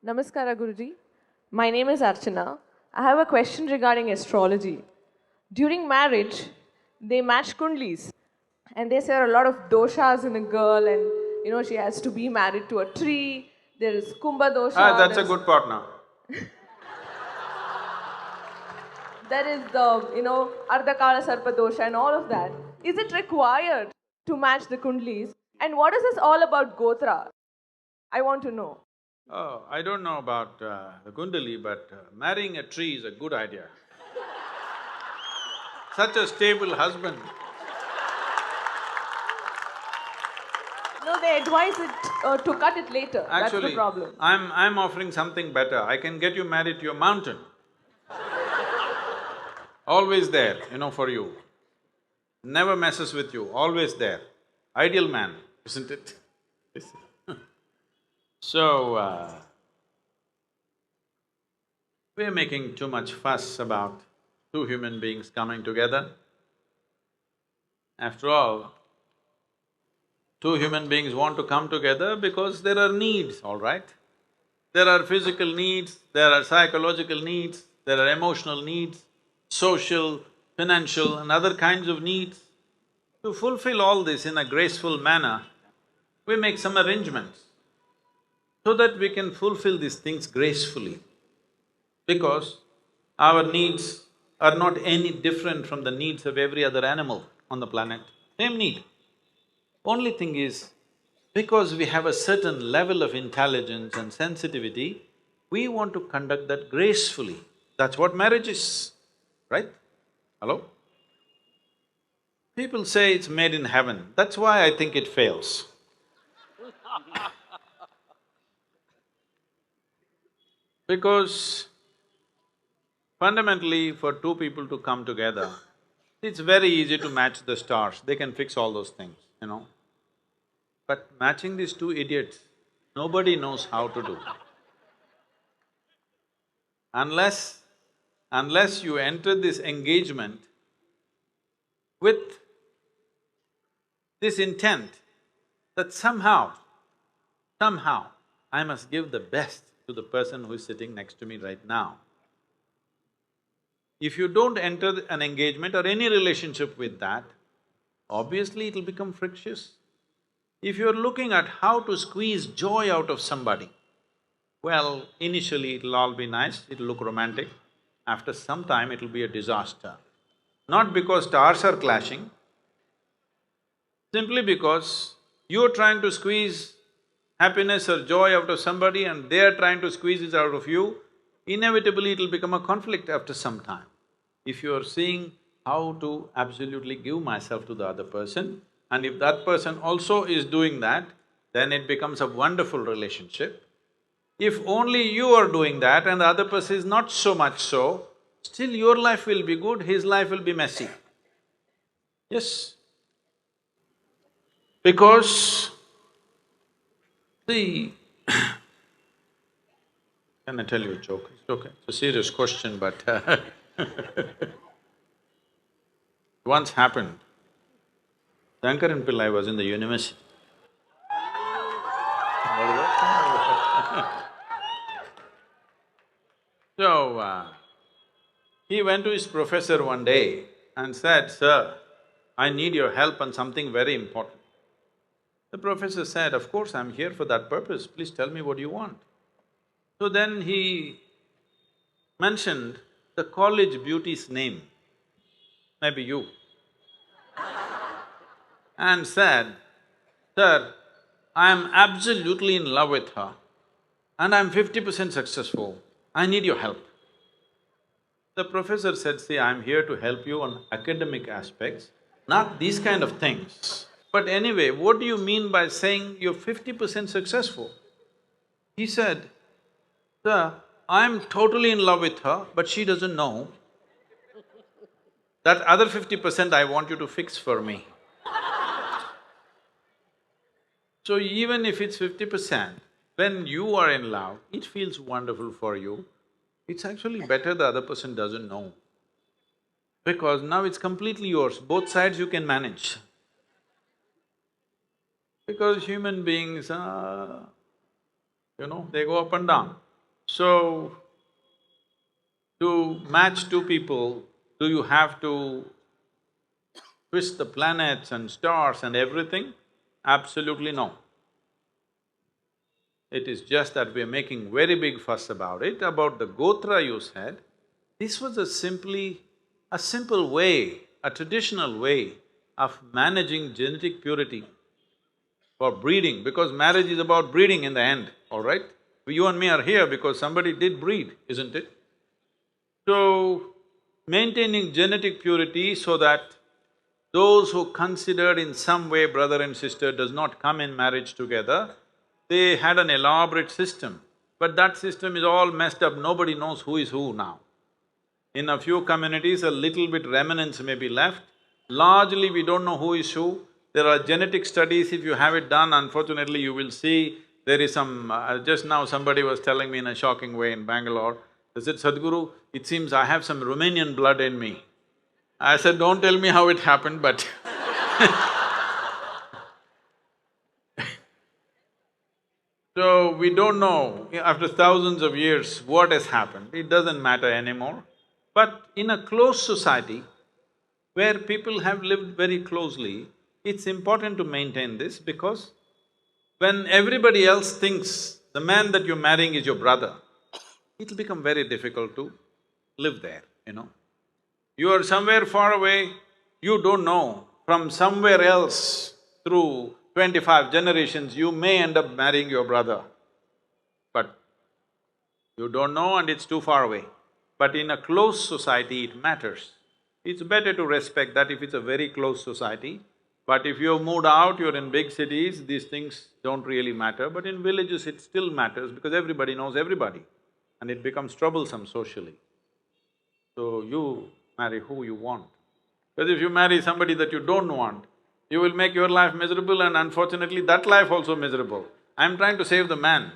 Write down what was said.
Namaskara Guruji. My name is Archana. I have a question regarding astrology. During marriage, they match kundlis and they say there are a lot of doshas in a girl and she has to be married to a tree. There is Kumbha Ah, dosha, that's a good partner. there is the Ardhakala Sarpa dosha and all of that. Is it required to match the kundlis? And what is this all about gotra? I want to know. Oh, I don't know about the kundali, but marrying a tree is a good idea. Such a stable husband. No, they advise it to cut it later. That's the Actually, problem. I'm offering something better. I can get you married to a mountain. Always there, for you. Never messes with you, always there. Ideal man, isn't it? So, we're making too much fuss about two human beings coming together. After all, two human beings want to come together because there are needs, all right? There are physical needs, there are psychological needs, there are emotional needs, social, financial and other kinds of needs. To fulfill all this in a graceful manner, we make some arrangements so that we can fulfill these things gracefully. Because our needs are not any different from the needs of every other animal on the planet, same need. Only thing is, because we have a certain level of intelligence and sensitivity, we want to conduct that gracefully. That's what marriage is, right? Hello? People say it's made in heaven, that's why I think it fails. Because fundamentally, for two people to come together, it's very easy to match the stars, they can fix all those things. But matching these two idiots, nobody knows how to do. Unless you enter this engagement with this intent that somehow, I must give the best to the person who is sitting next to me right now. If you don't enter an engagement or any relationship with that, obviously it'll become frictious. If you're looking at how to squeeze joy out of somebody, well, initially it'll all be nice, it'll look romantic. After some time, it'll be a disaster. Not because stars are clashing, simply because you're trying to squeeze happiness or joy out of somebody and they're trying to squeeze it out of you, inevitably it'll become a conflict after some time. If you're seeing how to absolutely give myself to the other person, and if that person also is doing that, then it becomes a wonderful relationship. If only you are doing that and the other person is not so much so, still your life will be good, his life will be messy. Yes. Because, see, can I tell you a joke? It's okay, it's a serious question, but once happened, Shankaran Pillai was in the university. What is that? So, he went to his professor one day and said, "Sir, I need your help on something very important." The professor said, "Of course, I'm here for that purpose, please tell me what you want." So then he mentioned the college beauty's name, maybe you, and said, "Sir, I am absolutely in love with her and I'm 50% successful, I need your help." The professor said, "See, I'm here to help you on academic aspects, not these kind of things. But anyway, what do you mean by saying you're 50% successful?" He said, "Sir, I'm totally in love with her, but she doesn't know. That other 50% I want you to fix for me." So even if it's 50%, when you are in love, it feels wonderful for you. It's actually better the other person doesn't know. Because now it's completely yours, both sides you can manage. Because human beings, they go up and down. So, to match two people, do you have to twist the planets and stars and everything? Absolutely no. It is just that we are making very big fuss about it. About the gotra you said, this was a simple way, a traditional way of managing genetic purity for breeding, because marriage is about breeding in the end, all right? You and me are here because somebody did breed, isn't it? So, maintaining genetic purity so that those who considered in some way brother and sister does not come in marriage together, they had an elaborate system. But that system is all messed up, nobody knows who is who now. In a few communities, a little bit remnants may be left. Largely, we don't know who is who. There are genetic studies, if you have it done, unfortunately you will see there is some… just now somebody was telling me in a shocking way in Bangalore, they said, "Sadguru, it seems I have some Romanian blood in me." I said, "Don't tell me how it happened, but so, we don't know, after thousands of years, what has happened, it doesn't matter anymore. But in a closed society, where people have lived very closely, it's important to maintain this because when everybody else thinks the man that you're marrying is your brother, it'll become very difficult to live there, you know. You are somewhere far away, you don't know, from somewhere else through 25 generations, you may end up marrying your brother, but you don't know and it's too far away. But in a close society, it matters. It's better to respect that if it's a very close society. But if you've moved out, you're in big cities, these things don't really matter. But in villages, it still matters because everybody knows everybody and it becomes troublesome socially. So you marry who you want. Because if you marry somebody that you don't want, you will make your life miserable and unfortunately that life also miserable. I'm trying to save the man.